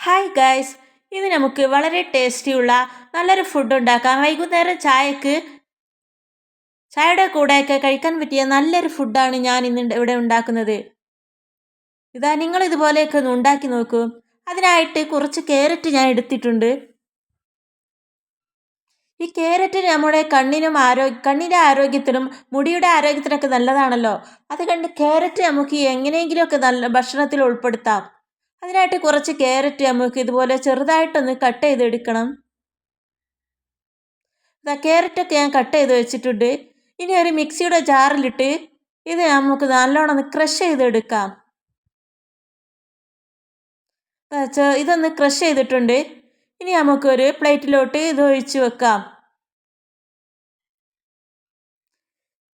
Hi guys, ഇത് നമുക്ക് വളരെ ടേസ്റ്റിയുള്ള നല്ലൊരു ഫുഡ് ഉണ്ടാക്കാം. വൈകുന്നേരം ചായയുടെ കൂടെയൊക്കെ കഴിക്കാൻ പറ്റിയ നല്ലൊരു ഫുഡാണ് ഞാൻ ഇന്ന് ഇവിടെ ഉണ്ടാക്കുന്നത്. നിങ്ങൾ ഇതുപോലെയൊക്കെ ഒന്ന് ഉണ്ടാക്കി നോക്കൂ. അതിനായിട്ട് കുറച്ച് ക്യാരറ്റ് ഞാൻ എടുത്തിട്ടുണ്ട്. ഈ ക്യാരറ്റ് നമ്മുടെ കണ്ണിൻ്റെ ആരോഗ്യത്തിനും മുടിയുടെ ആരോഗ്യത്തിനൊക്കെ നല്ലതാണല്ലോ. അതുകൊണ്ട് ക്യാരറ്റ് നമുക്ക് എങ്ങനെയെങ്കിലുമൊക്കെ നല്ല ഭക്ഷണത്തിൽ ഉൾപ്പെടുത്താം. അതിനായിട്ട് കുറച്ച് ക്യാരറ്റ് നമുക്ക് ഇതുപോലെ ചെറുതായിട്ടൊന്ന് കട്ട് ചെയ്തെടുക്കണം. ക്യാരറ്റൊക്കെ ഞാൻ കട്ട് ചെയ്ത് വെച്ചിട്ടുണ്ട്. ഇനി ഒരു മിക്സിയുടെ ജാറിലിട്ട് ഇത് നമുക്ക് നല്ലോണം ഒന്ന് ക്രഷ് ചെയ്തെടുക്കാം. ഇതൊന്ന് ക്രഷ് ചെയ്തിട്ടുണ്ട്. ഇനി നമുക്കൊരു പ്ലേറ്റിലോട്ട് ഇത് ഒഴിച്ച് വെക്കാം.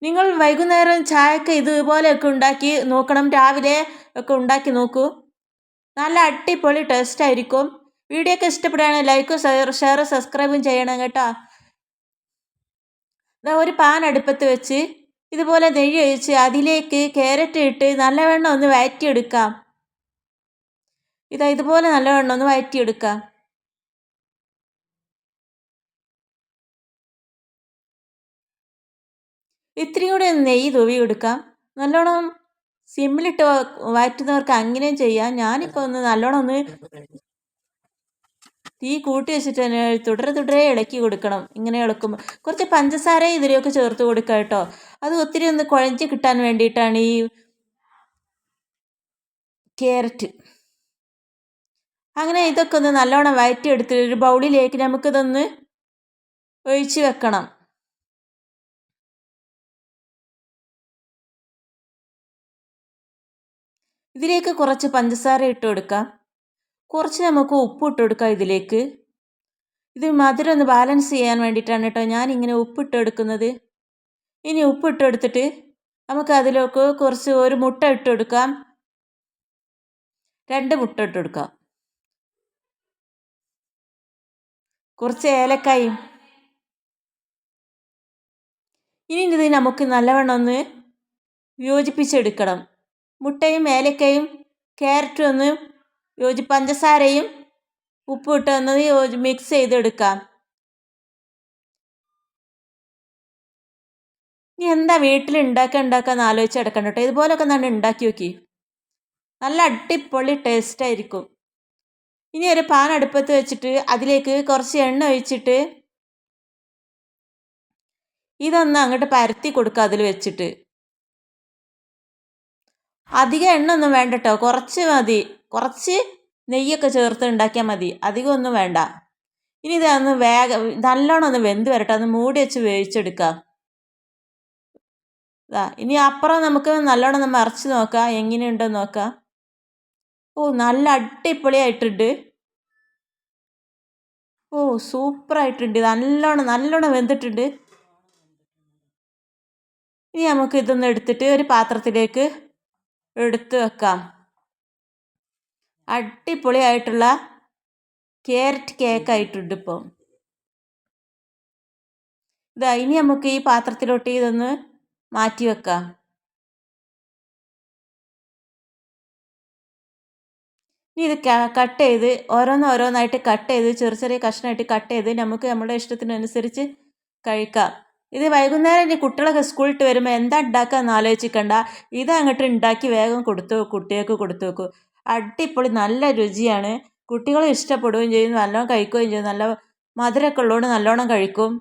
നിങ്ങൾ വൈകുന്നേരം ചായക്ക് ഇതുപോലെയൊക്കെ ഉണ്ടാക്കി നോക്കണം. രാവിലെ ഒക്കെ ഉണ്ടാക്കി നോക്കൂ. നല്ല അടിപൊളി ടേസ്റ്റ് ആയിരിക്കും. വീഡിയോ ഒക്കെ ഇഷ്ടപ്പെടുകയാണെങ്കിൽ ലൈക്കും ഷെയർ സബ്സ്ക്രൈബും ചെയ്യണം കേട്ടോ. ഒരു പാൻ അടുപ്പത്ത് വെച്ച് ഇതുപോലെ നെയ്യ് ഒഴിച്ച് അതിലേക്ക് ക്യാരറ്റ് ഇട്ട് നല്ലവണ്ണം ഒന്ന് വഴറ്റിയെടുക്കാം. ഇതുപോലെ നല്ലവണ്ണം ഒന്ന് വഴറ്റിയെടുക്കാം. ഇത്രയും കൂടി ഒന്ന് നെയ്യ് തൂവി കൊടുക്കാം. നല്ലോണം സിമ്മിലിട്ട് വഴറ്റുന്നവർക്ക് അങ്ങനെയും ചെയ്യാം. ഞാനിപ്പോൾ ഒന്ന് നല്ലോണം ഒന്ന് തീ കൂട്ടി വെച്ചിട്ട് തന്നെ തുടരെ ഇളക്കി കൊടുക്കണം. ഇങ്ങനെ ഇളക്കുമ്പോൾ കുറച്ച് പഞ്ചസാര ഇതിലേക്ക് ചേർത്ത് കൊടുക്കുക കേട്ടോ. അത് ഒത്തിരി ഒന്ന് കുഴഞ്ഞ് കിട്ടാൻ വേണ്ടിയിട്ടാണ് ഈ ക്യാരറ്റ്. അങ്ങനെ ഇതൊക്കെ ഒന്ന് നല്ലോണം വഴറ്റിയെടുത്ത് ഒരു ബൗളിലേക്ക് നമുക്കിതൊന്ന് ഒഴിച്ച് വെക്കണം. ഇതിലേക്ക് കുറച്ച് പഞ്ചസാര ഇട്ട് കൊടുക്കാം. കുറച്ച് നമുക്ക് ഉപ്പ് ഇട്ട് കൊടുക്കാം ഇതിലേക്ക്. ഇത് മധുരം ഒന്ന് ബാലൻസ് ചെയ്യാൻ വേണ്ടിയിട്ടാണ് കേട്ടോ ഞാനിങ്ങനെ ഉപ്പിട്ട് എടുക്കുന്നത്. ഇനി ഉപ്പിട്ട് എടുത്തിട്ട് നമുക്ക് അതിലേക്ക് കുറച്ച് ഒരു മുട്ട ഇട്ട് കൊടുക്കാം. 2 മുട്ട ഇട്ട് കൊടുക്കാം. കുറച്ച് ഏലക്കായും. ഇനി ഇത് നമുക്ക് നല്ലവണ്ണം ഒന്ന് യോജിപ്പിച്ചെടുക്കണം. മുട്ടയും ഏലക്കയും ക്യാരറ്റും ഒന്ന് പഞ്ചസാരയും ഉപ്പ് ഇട്ട് ഒന്ന് മിക്സ് ചെയ്തെടുക്കാം. ഇനി എന്താ വീട്ടിൽ ഉണ്ടാക്കാന്ന് ആലോചിച്ച് എടുക്കണം കേട്ടോ. ഇതുപോലൊക്കെ തന്നെ ഉണ്ടാക്കി നോക്കി. നല്ല അടിപൊളി ടേസ്റ്റ് ആയിരിക്കും. ഇനി ഒരു പാൻ അടുപ്പത്ത് വെച്ചിട്ട് അതിലേക്ക് കുറച്ച് എണ്ണ ഒഴിച്ചിട്ട് ഇതൊന്ന് അങ്ങോട്ട് പരത്തി കൊടുക്കുക. അതിൽ വെച്ചിട്ട് അധികം എണ്ണ ഒന്നും വേണ്ട കേട്ടോ. കുറച്ച് മതി. കുറച്ച് നെയ്യൊക്കെ ചേർത്ത് ഉണ്ടാക്കിയാൽ മതി. അധികം ഒന്നും വേണ്ട. ഇനി ഇതൊന്ന് നല്ലോണം ഒന്ന് വെന്ത് വരട്ടെ. ഒന്ന് മൂടി വെച്ച് വേവിച്ചെടുക്കാം. ഇനി അപ്പുറം നമുക്ക് നല്ലോണം ഒന്ന് മറിച്ച് നോക്കാം എങ്ങനെയുണ്ടെന്ന് നോക്കാം. നല്ല അടിപൊളിയായിട്ടുണ്ട്. സൂപ്പറായിട്ടുണ്ട്. നല്ലോണം വെന്തിട്ടുണ്ട്. ഇനി നമുക്ക് ഇതൊന്ന് എടുത്തിട്ട് ഒരു പാത്രത്തിലേക്ക് എടുത്ത് വെക്കാം. അടിപൊളിയായിട്ടുള്ള ക്യാരറ്റ് കേക്കായിട്ടുണ്ട് ഇപ്പോൾ. ഇനി നമുക്ക് ഈ പാത്രത്തിലോട്ട് ഇതൊന്ന് മാറ്റി വെക്കാം. ഇനി ഇത് കട്ട് ചെയ്ത് ഓരോന്നായിട്ട് കട്ട് ചെയ്ത് ചെറിയ കഷ്ണമായിട്ട് കട്ട് ചെയ്ത് നമുക്ക് നമ്മുടെ ഇഷ്ടത്തിനനുസരിച്ച് കഴിക്കാം. ഇത് വൈകുന്നേരം ഇനി കുട്ടികളൊക്കെ സ്കൂളിട്ട് വരുമ്പോൾ എന്താ ഉണ്ടാക്കാമെന്ന് ആലോചിക്കണ്ട. ഇത് അങ്ങോട്ട് ഉണ്ടാക്കി വേഗം കുട്ടികൾക്ക് കൊടുത്തു വെക്കൂ. അടിപൊളി നല്ല രുചിയാണ്. കുട്ടികൾ ഇഷ്ടപ്പെടുകയും ചെയ്യും, നല്ലോണം കഴിക്കുകയും ചെയ്യും. നല്ല മധുരമൊക്കെ ഉള്ളതുകൊണ്ട് നല്ലോണം കഴിക്കും.